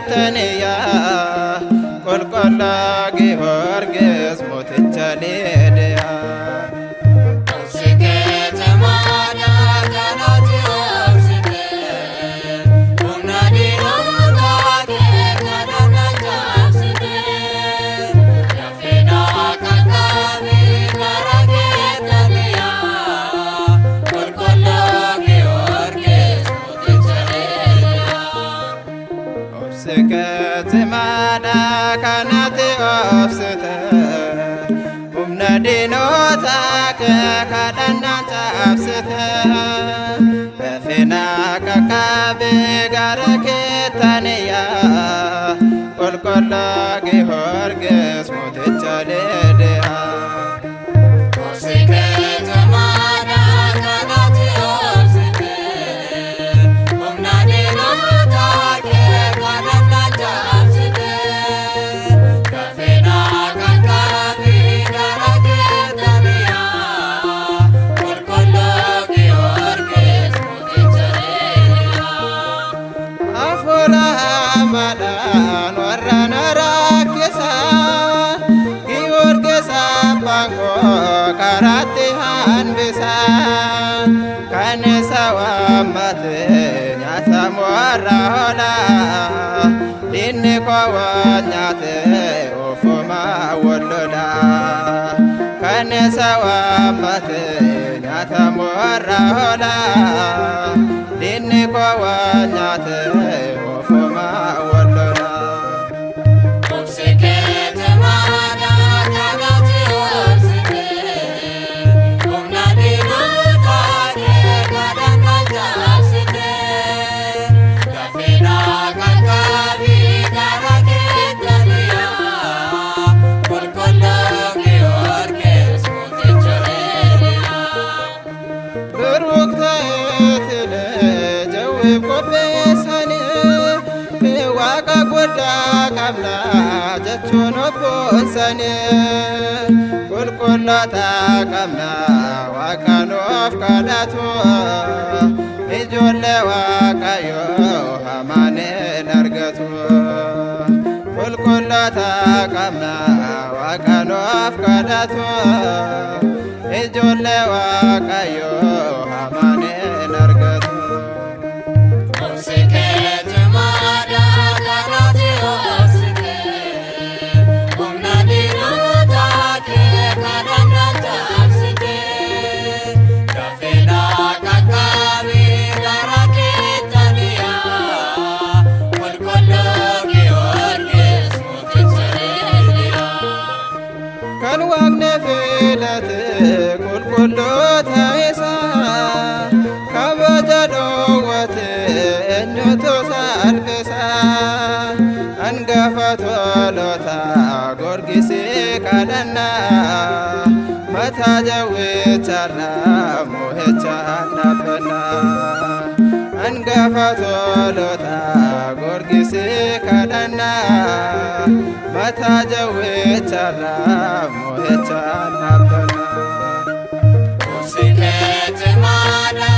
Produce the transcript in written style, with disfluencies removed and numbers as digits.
Taniya kolkolla Giyorgis motichaleya Sikete mana kanati orsite Umna dinota ke kadana japsite Yafina kakami karake taniya kolkolla Giyorgis motichaleya Siketmana kanati ofsite umna dinota ke kadana japsite befina kakabe garake taniya kolkolla Giyorgis motichaleya Sikete mana kanati orsite Umna dinota ke kadana japsite Yafina kakami karake taniya kolkolla Giyorgis motichaleya Afula madan warana rakesa Giyorgis bango karate hanbisa kanesa wamate nyata mwara hola dinne kwa wanyate ofuma wolola kanesa wamate nyata mwara hola dinne kwa wanyate ofuma wolola Sikete mana kanati orsite Umna dinota ke kadana japsite Yafina kakami karake taniya kolkolla Giyorgis motichaleya Beruktaetil jawib qopheessani waaqa guddaa qabna jechuun obboonsani qulqullota qabna waaqa nuuf kadhatu ijoollee waaqayyoo hamaan hin argatu qulqullota qabna waaqa nuuf kadhatu ijoollee waaqayyoo hamaan hin argatu Sikete mana kanati orsite Umna dinota ke kadana japsite Yafina kakami karake taniya kolkolla Giyorgis motichaleya kan waaqni filate qulqulloota isaa kabaja dhoowwate eenyutu salphisa hangafa tolota gorgisee kadhannaa mataa jawwicharra mo'ichaan dhaabbannaa hangafa tolota gorgisee kadhannaa mataa jawwicharra mo'ichaan dhaabbannaa Sikete mana